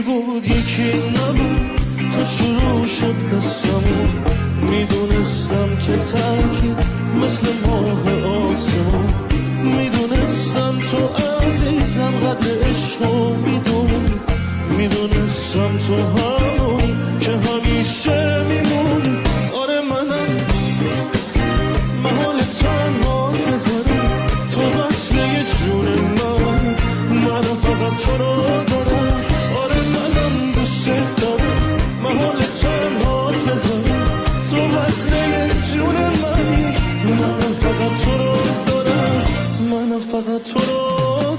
بود یکی نبود تا شروع شد قصه‌مون. میدونستم که ترکی مثل ماه آسمون. میدونستم تو عزیزم قدر عشقو میدونی. میدونستم تو همون که همیشه میمونی. آره منم محال تنهات بذارم تو وصله جون من فقط تو رو دارم. آره منم دوست دارم محال تنهات بذارم تو وصله جون من فقط تو رو دارم. من فقط تو رو